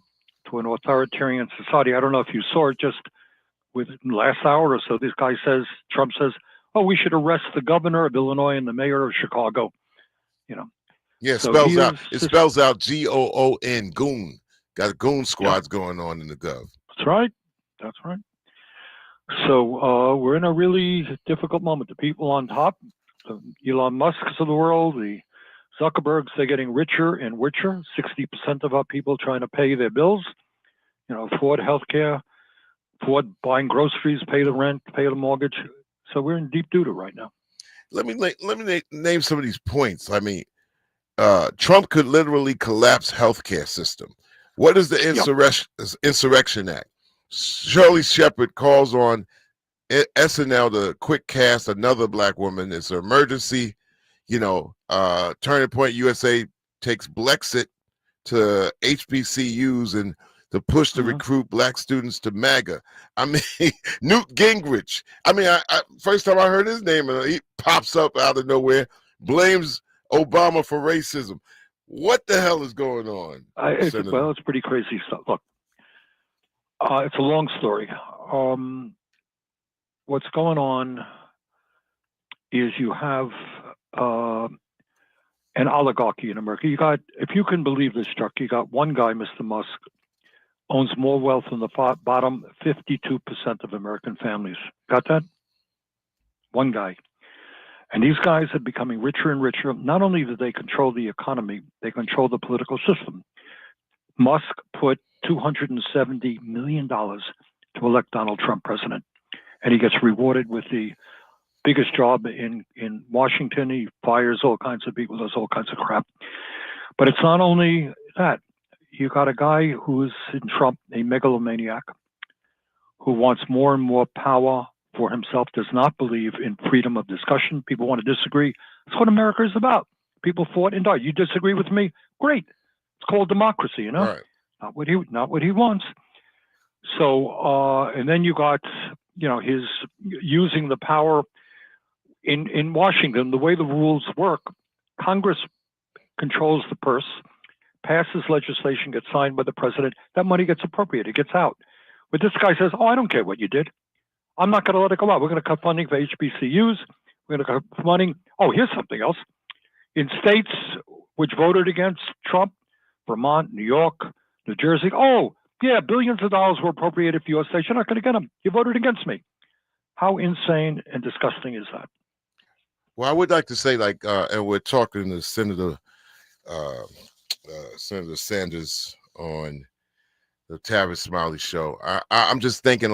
to an authoritarian society. I don't know if you saw it just within the last hour or so. This guy says, Trump says, oh, we should arrest the governor of Illinois and the mayor of Chicago. You know. Yeah, So it spells out Goon, goon. Got goon squads going on in the gov. That's right. That's right. So we're in a really difficult moment. The people on top, the Elon Musks of the world, the Zuckerbergs, they're getting richer and richer. 60% of our people trying to pay their bills, afford healthcare, afford buying groceries, pay the rent, pay the mortgage. So we're in deep doo-doo right now. Let me name some of these points. I mean, Trump could literally collapse healthcare system. What is the Insurrection Act? Shirley Shepard calls on SNL to quick cast another black woman. It's an emergency. Turning Point USA takes Blexit to HBCUs and to push to recruit black students to MAGA. I mean, Newt Gingrich. I mean, I first time I heard his name, and he pops up out of nowhere, blames Obama for racism. What the hell is going on? It's pretty crazy stuff. Look, it's a long story. What's going on is you have an oligarchy in America. If you can believe this, Chuck, you got one guy, Mr. Musk, owns more wealth than the bottom 52% of American families. Got that? One guy. And these guys are becoming richer and richer. Not only do they control the economy, they control the political system. Musk put $270 million to elect Donald Trump president. And he gets rewarded with the biggest job in Washington. He fires all kinds of people, does all kinds of crap. But it's not only that. You got a guy who is in Trump, a megalomaniac, who wants more and more power for himself, does not believe in freedom of discussion. People want to disagree. That's what America is about. People fought and died. You disagree with me? Great. It's called democracy, you know? Right. Not what he wants. So, and then you got, his using the power in Washington. The way the rules work, Congress controls the purse, passes legislation, gets signed by the president. That money gets appropriated, gets out. But this guy says, I don't care what you did. I'm not going to let it go out. We're going to cut funding for HBCUs. We're going to cut funding. Oh, here's something else. In states which voted against Trump, Vermont, New York, New Jersey, oh, yeah, billions of dollars were appropriated for your state. You're not going to get them. You voted against me. How insane and disgusting is that? Well, I would like to say, and we're talking to Senator Sanders on the Tavis Smiley show. I'm just thinking,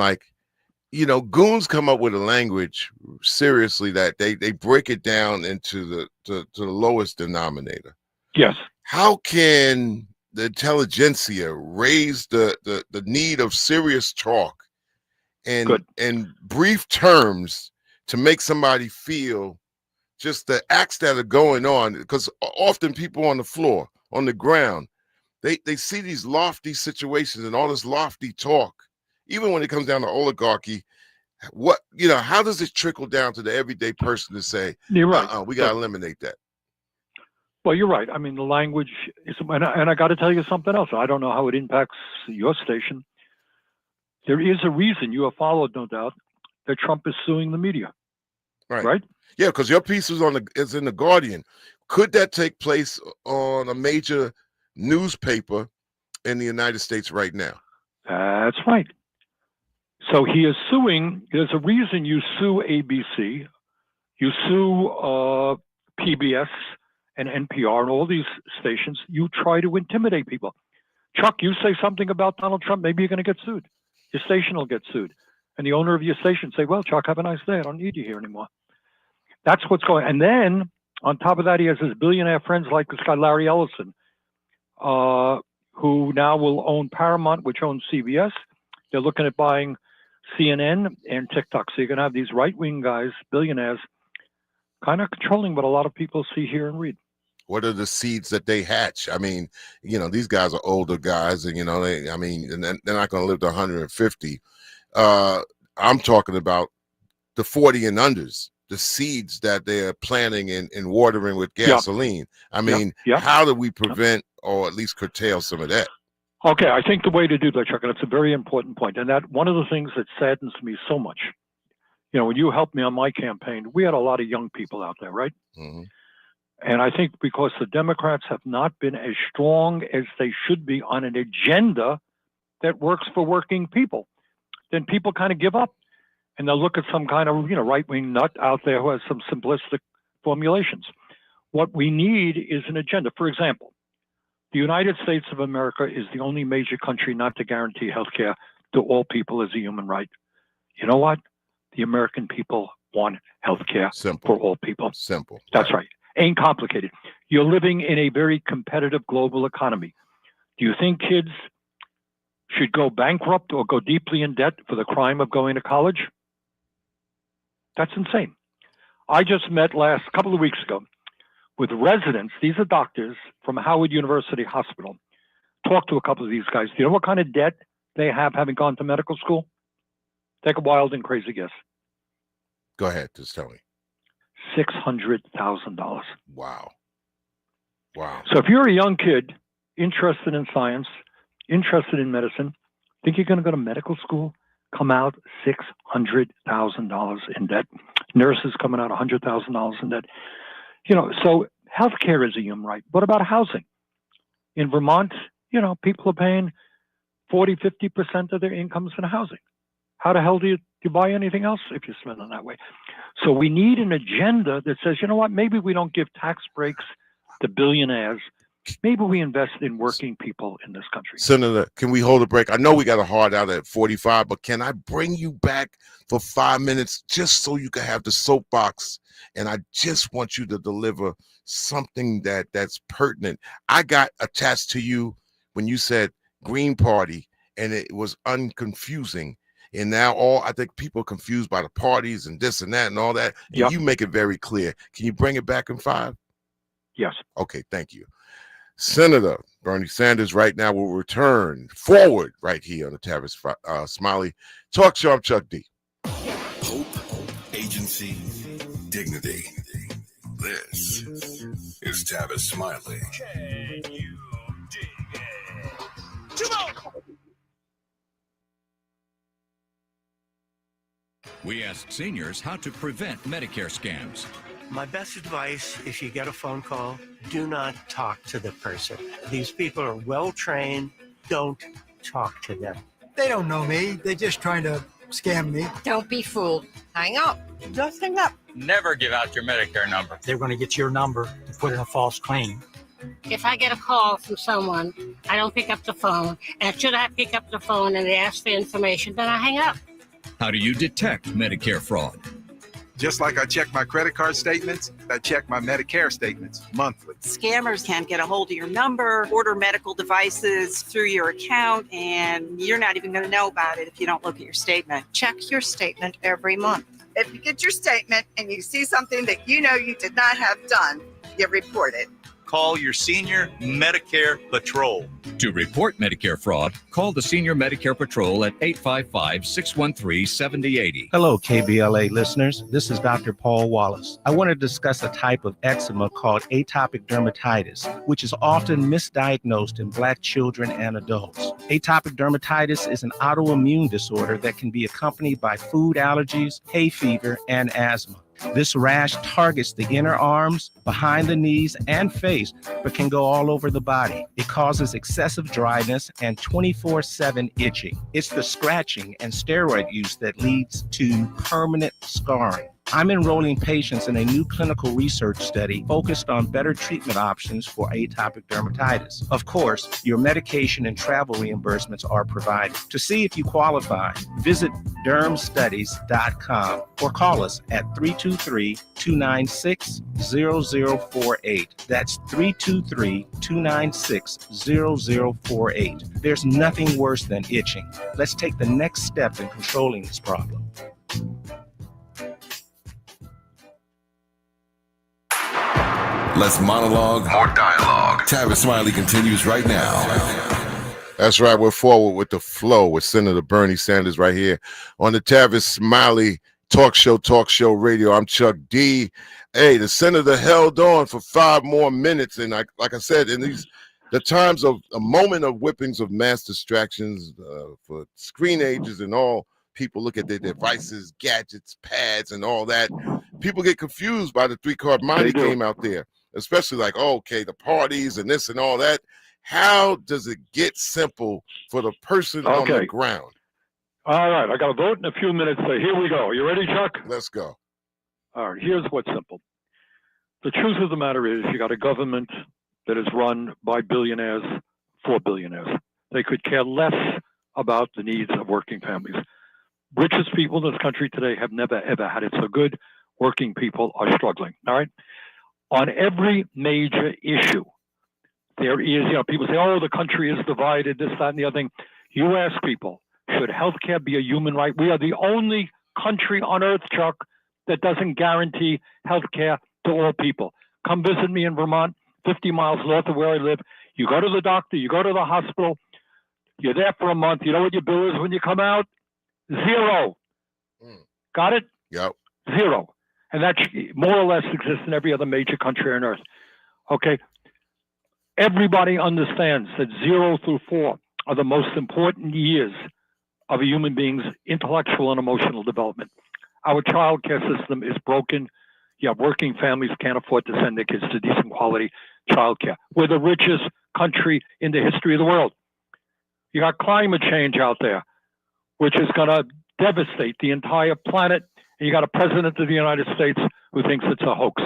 goons come up with a language seriously that they break it down into the lowest denominator. Yes. How can the intelligentsia raise the need of serious talk and in brief terms to make somebody feel just the acts that are going on? Because often people on the floor, on the ground, they see these lofty situations and all this lofty talk. Even when it comes down to oligarchy, how does it trickle down to the everyday person to say, you're right, we got to eliminate that? Well, you're right. I mean, the language is, and I got to tell you something else. I don't know how it impacts your station. There is a reason you have followed, no doubt, that Trump is suing the media. Right? Yeah, because your piece is in the Guardian. Could that take place on a major newspaper in the United States right now? That's right. So he is suing. There's a reason you sue ABC, you sue PBS and NPR and all these stations. You try to intimidate people. Chuck, you say something about Donald Trump, maybe you're going to get sued. Your station will get sued. And the owner of your station say, well, Chuck, have a nice day. I don't need you here anymore. That's what's going on. And then on top of that, he has his billionaire friends like this guy, Larry Ellison, who now will own Paramount, which owns CBS. They're looking at buying CNN and TikTok. So you're going to have these right-wing guys, billionaires, kind of controlling what a lot of people see, hear, and read. What are the seeds that they hatch? I mean, these guys are older guys, and and they're not going to live to 150. I'm talking about the 40 and unders, the seeds that they're planting and watering with gasoline. I mean, how do we prevent or at least curtail some of that? Okay, I think the way to do that, Chuck, and it's a very important point, and that one of the things that saddens me so much, when you helped me on my campaign, we had a lot of young people out there, right? Mm-hmm. And I think because the Democrats have not been as strong as they should be on an agenda that works for working people, then people kind of give up and they'll look at some kind of, right-wing nut out there who has some simplistic formulations. What we need is an agenda. For example, the United States of America is the only major country not to guarantee health care to all people as a human right. You know what? The American people want health care for all people. Simple. That's right. Ain't complicated. You're living in a very competitive global economy. Do you think kids should go bankrupt or go deeply in debt for the crime of going to college? That's insane. I just met a couple of weeks ago with residents. These are doctors from Howard University Hospital. Talked to a couple of these guys. Do you know what kind of debt they have having gone to medical school? Take a wild and crazy guess. Go ahead, just tell me. $600,000. Wow. So if you're a young kid interested in science, interested in medicine, think you're going to go to medical school, come out $600,000 in debt. Nurses coming out $100,000 in debt. So healthcare is a human right. What about housing? In Vermont, people are paying 40, 50% of their incomes in housing. How the hell do you buy anything else if you spend it that way? So we need an agenda that says, you know what, maybe we don't give tax breaks to billionaires. Maybe we invest in working people in this country. Senator, can we hold a break? I know we got a hard out at 45, but can I bring you back for 5 minutes just so you can have the soapbox? And I just want you to deliver something that's pertinent. I got attached to you when you said Green Party, and it was unconfusing. And now I think people are confused by the parties and this and that and all that. And Yep. you make it very clear. Can you bring it back in 5? Yes. Okay, thank you. Senator Bernie Sanders right now will return forward right here on the Tavis Smiley Talk Show. I'm Chuck D. Hope, agency, dignity. This is Tavis Smiley. Can you dig it? We asked seniors how to prevent Medicare scams. My best advice, if you get a phone call, do not talk to the person. These people are well trained. Don't talk to them. They don't know me. They're just trying to scam me. Don't be fooled. Hang up. Just hang up. Never give out your Medicare number. They're going to get your number to put in a false claim. If I get a call from someone, I don't pick up the phone. And should I pick up the phone and they ask for information, then I hang up. How do you detect Medicare fraud? Just like I check my credit card statements, I check my Medicare statements monthly. Scammers can get a hold of your number, order medical devices through your account, and you're not even going to know about it if you don't look at your statement. Check your statement every month. If you get your statement and you see something that you know you did not have done, you report it. Call your senior Medicare patrol. To report Medicare fraud, call the Senior Medicare Patrol at 855-613-7080. Hello, KBLA listeners. This is Dr. Paul Wallace. I want to discuss a type of eczema called atopic dermatitis, which is often misdiagnosed in Black children and adults. Atopic dermatitis is an autoimmune disorder that can be accompanied by food allergies, hay fever, and asthma. This rash targets the inner arms, behind the knees, and face, but can go all over the body. It causes excessive dryness and 24/7 itching. It's the scratching and steroid use that leads to permanent scarring. I'm enrolling patients in a new clinical research study focused on better treatment options for atopic dermatitis. Of course, your medication and travel reimbursements are provided. To see if you qualify, visit dermstudies.com or call us at 323-296-0048. That's 323-296-0048. There's nothing worse than itching. Let's take the next step in controlling this problem. Less monologue, more dialogue. Tavis Smiley continues right now. That's right. We're forward with the flow with Senator Bernie Sanders right here on the Tavis Smiley Talk Show Radio. I'm Chuck D. Hey, the senator held on for 5 more minutes. And like I said, in the times of a moment of whippings of mass distractions for screen ages and all, people look at their devices, gadgets, pads, and all that. People get confused by the 3-card money game out there. Especially like, oh, okay, the parties and this and all that. How does it get simple for the person on the ground? All right, I got a vote in a few minutes, so here we go. You ready, Chuck? Let's go. All right, here's what's simple. The truth of the matter is you got a government that is run by billionaires for billionaires. They could care less about the needs of working families. Richest people in this country today have never, ever had it so good. Working people are struggling, all right? On every major issue, there is, people say, oh, the country is divided, this, that, and the other thing. You ask people, should healthcare be a human right? We are the only country on earth, Chuck, that doesn't guarantee healthcare to all people. Come visit me in Vermont, 50 miles north of where I live. You go to the doctor, you go to the hospital, you're there for a month. You know what your bill is when you come out? $0. Got it? Yep. $0. And that more or less exists in every other major country on earth. Okay? Everybody understands that 0 through 4 are the most important years of a human being's intellectual and emotional development. Our child care system is broken. Yeah, working families can't afford to send their kids to decent quality child care. We're the richest country in the history of the world. You got climate change out there, which is going to devastate the entire planet. And you got a president of the United States who thinks it's a hoax.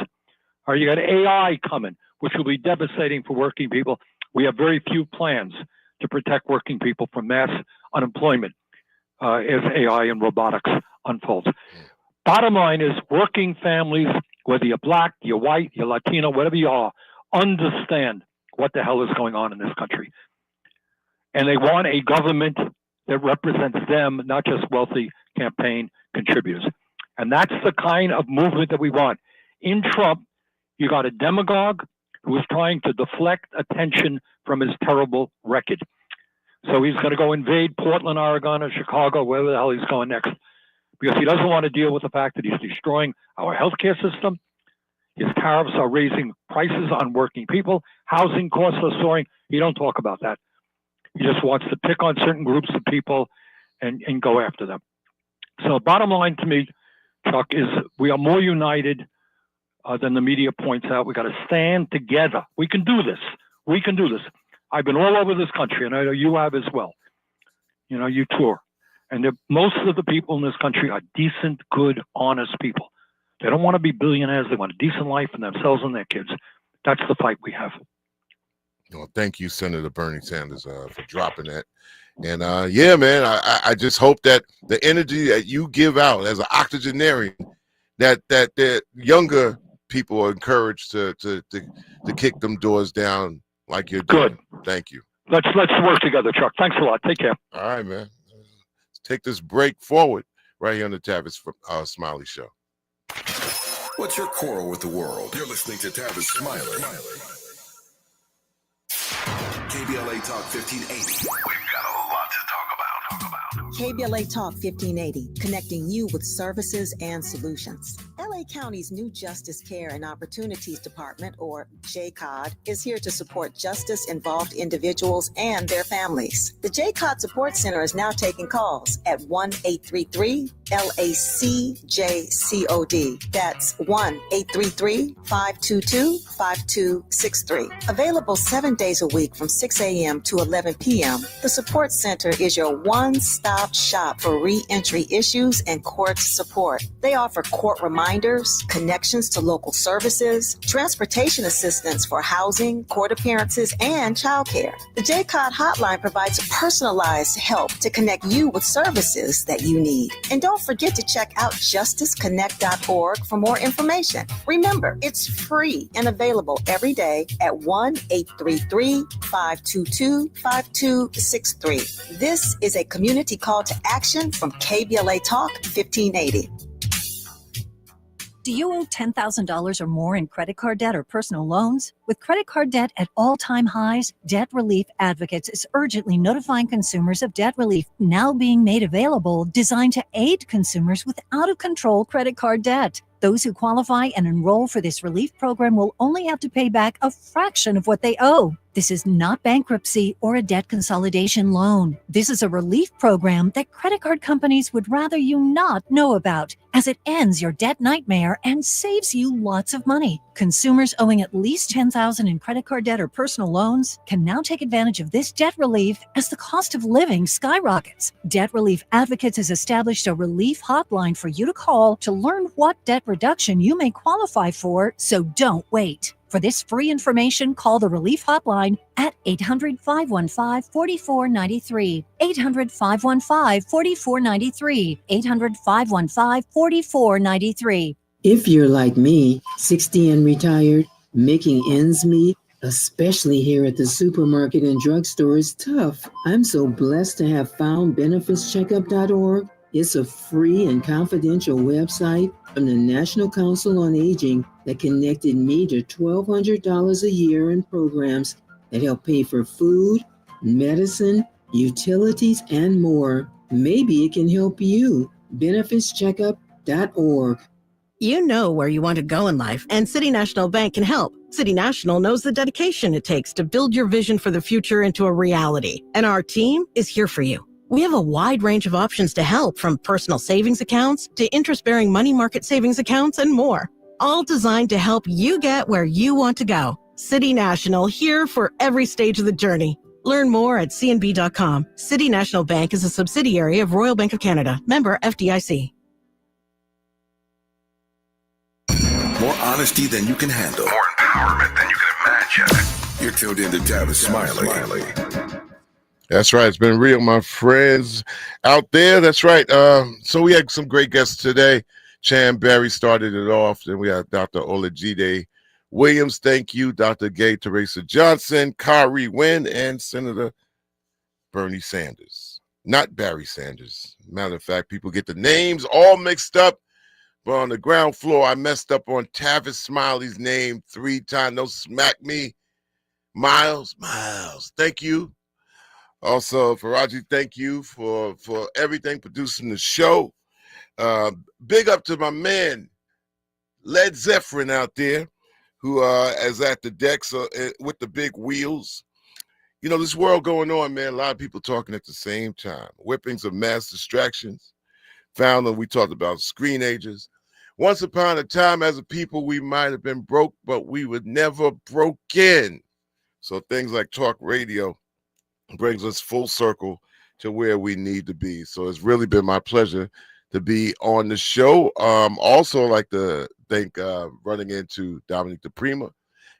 Or you got AI coming, which will be devastating for working people. We have very few plans to protect working people from mass unemployment as AI and robotics unfolds. Bottom line is working families, whether you're Black, you're white, you're Latino, whatever you are, understand what the hell is going on in this country. And they want a government that represents them, not just wealthy campaign contributors. And that's the kind of movement that we want. In Trump, you got a demagogue who is trying to deflect attention from his terrible record. So he's going to go invade Portland, Oregon, or Chicago, wherever the hell he's going next, because he doesn't want to deal with the fact that he's destroying our healthcare system. His tariffs are raising prices on working people. Housing costs are soaring. He don't talk about that. He just wants to pick on certain groups of people and go after them. So bottom line to me, Chuck, is we are more united than the media points out. We got to stand together. We can do this. We can do this. I've been all over this country, and I know you have as well. You know, you tour. And most of the people in this country are decent, good, honest people. They don't want to be billionaires. They want a decent life for themselves and their kids. That's the fight we have. Well, thank you, Senator Bernie Sanders, for dropping that. And yeah, man, I just hope that the energy that you give out as an octogenarian, that the younger people are encouraged to kick them doors down like you're doing. Good. Thank you. Let's work together, Chuck. Thanks a lot. Take care. All right, man. Let's take this break forward right here on the Tavis Smiley Show. What's your quarrel with the world? You're listening to Tavis Smiley. KBLA Talk 1580. We've got a lot to talk about. KBLA Talk 1580, connecting you with services and solutions. LA County's new Justice Care and Opportunities Department, or JCOD, is here to support justice-involved individuals and their families. The JCOD Support Center is now taking calls at 1-833-LACJCOD. That's 1-833-522-5263. Available 7 days a week from 6 a.m. to 11 p.m., the Support Center is your one-stop shop for re-entry issues and court support. They offer court reminders, connections to local services, transportation assistance for housing, court appearances, and childcare. The JCOD hotline provides personalized help to connect you with services that you need. And don't forget to check out justiceconnect.org for more information. Remember, it's free and available every day at 1-833-522-5263. This is a community call to action from KBLA Talk 1580. Do you owe $10,000 or more in credit card debt or personal loans? With credit card debt at all-time highs, Debt Relief Advocates is urgently notifying consumers of debt relief now being made available, designed to aid consumers with out-of-control credit card debt. Those who qualify and enroll for this relief program will only have to pay back a fraction of what they owe. This is not bankruptcy or a debt consolidation loan. This is a relief program that credit card companies would rather you not know about, as it ends your debt nightmare and saves you lots of money. Consumers owing at least $10,000 in credit card debt or personal loans can now take advantage of this debt relief as the cost of living skyrockets. Debt Relief Advocates has established a relief hotline for you to call to learn what debt reduction you may qualify for, so don't wait. For this free information, call the Relief Hotline at 800-515-4493, 800-515-4493, 800-515-4493. If you're like me, 60 and retired, making ends meet, especially here at the supermarket and drugstore, is tough. I'm so blessed to have found benefitscheckup.org. It's a free and confidential website from the National Council on Aging that connected me to $1,200 a year in programs that help pay for food, medicine, utilities, and more. Maybe it can help you. benefitscheckup.org. You know where you want to go in life, and City National Bank can help. City National knows the dedication it takes to build your vision for the future into a reality, and our team is here for you. We have a wide range of options to help, from personal savings accounts to interest-bearing money market savings accounts and more, all designed to help you get where you want to go. City National, here for every stage of the journey. Learn more at cnb.com. City National Bank is a subsidiary of Royal Bank of Canada, member FDIC. More honesty than you can handle. More empowerment than you can imagine. You're tuned in to Tavis Smiley. That's right. It's been real, my friends out there. That's right. So we had some great guests today. Chan Barry started it off. Then we had Dr. Olajide Williams. Thank you. Dr. Gay Teresa Johnson, Khari Wynn, and Senator Bernie Sanders. not Barry Sanders. Matter of fact, people get the names all mixed up. But on the ground floor, I messed up on Tavis Smiley's name 3 times. Don't smack me. Miles, thank you. Also, Faraji, thank you for everything, producing the show. Big up to my man, Led Zeppelin out there, who is at the decks with the big wheels. You know, this world going on, man, a lot of people talking at the same time. Whippings of mass distractions. Found that we talked about screenagers. Once upon a time, as a people, we might have been broke, but we were never broken. So things like talk radio brings us full circle to where we need to be. So it's really been my pleasure to be on the show. Also like to thank running into Dominique DePrima,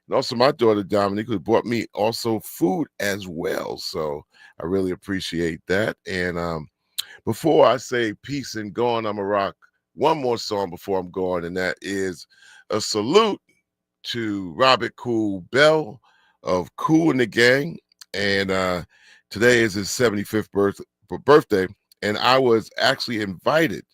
and also my daughter Dominique, who brought me also food as well. So I really appreciate that. And before I say peace and gone, I'm a rock one more song before I'm going, and that is a salute to Robert Cool Bell of Kool and the Gang. And today is his 75th birthday, and I was actually invited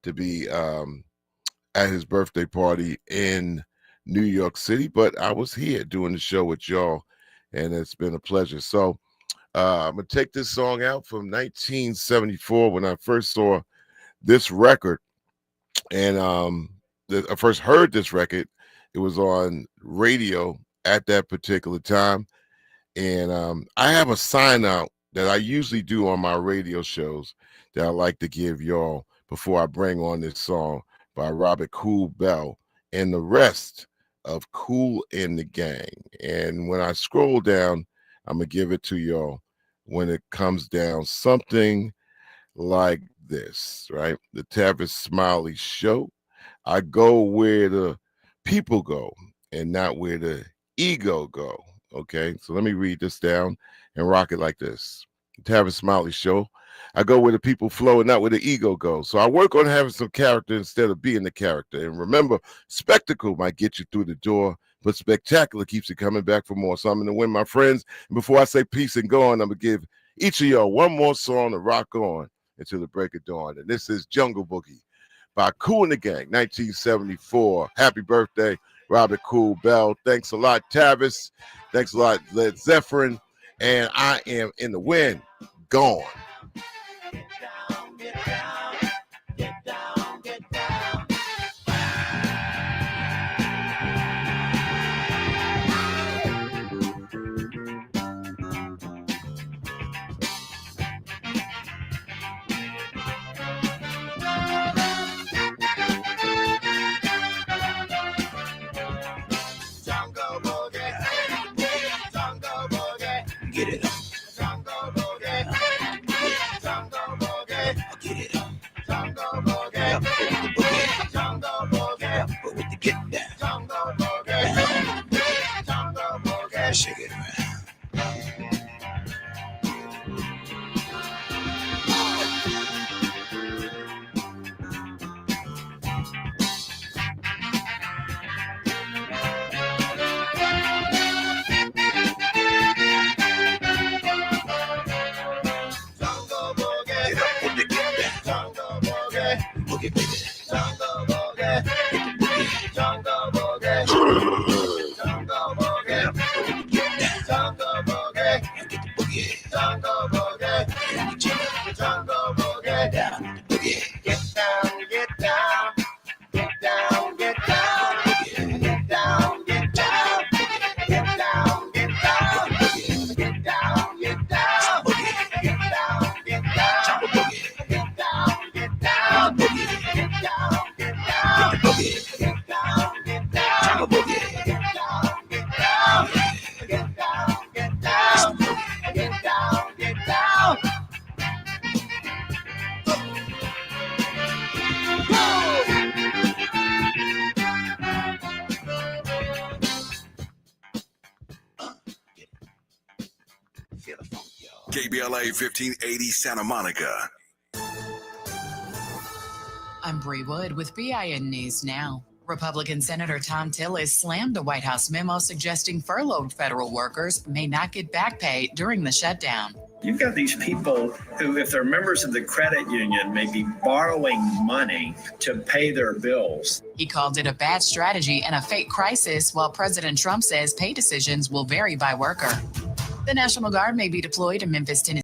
to be at his birthday party in New York City, but I was here doing the show with y'all, and it's been a pleasure. So I'm going to take this song out from 1974 when I first saw this record. And I first heard this record. It was on radio at that particular time. And I have a sign out that I usually do on my radio shows that I like to give y'all before I bring on this song by Robert Cool Bell and the rest of Kool and the Gang. And when I scroll down, I'm going to give it to y'all when it comes down something like this, right? The Tavis Smiley Show. I go where the people go and not where the ego go. Okay, so let me read this down and rock it like this. Tavis Smiley Show. I go where the people flow and not where the ego goes. So I work on having some character instead of being the character. And remember, spectacle might get you through the door, but spectacular keeps you coming back for more. So I'm going to win, my friends. And before I say peace and go on, I'm going to give each of y'all one more song to rock on until the break of dawn. And this is Jungle Boogie by Kool and the Gang, 1974. Happy birthday, Robert Cool Bell. Thanks a lot, Tavis. Thanks a lot, Led Zeppelin. And I am in the wind. Gone. Get it up. Jungle boogie. Jungle boogie. Get it up. Jungle boogie. Jungle boogie. But with the get down. Jungle boogie. Jungle boogie. Shake it around. Boogie, baby. Jungle boogie. Get the boogie. Jungle boogie. Jungle boogie. Jungle boogie. Get the boogie. Jungle boogie. Jungle boogie. Down the boogie. Get down, get down. Get down, get down. Get down, get down. Get down, get down. Get down, get down. Get down, get down. Jungle boogie. Get down, get down. Get down, get down. Get the boogie. Get down, get down. Jungle boogie. Get down, get down. Get down, get down. Get down, get down. KBLA 1580 Santa Monica. I'm Bree Wood with BIN News Now. Republican Senator Tom Tillis slammed the White House memo suggesting furloughed federal workers may not get back pay during the shutdown. You've got these people who, if they're members of the credit union, may be borrowing money to pay their bills. He called it a bad strategy and a fake crisis, while President Trump says pay decisions will vary by worker. The National Guard may be deployed in Memphis, Tennessee.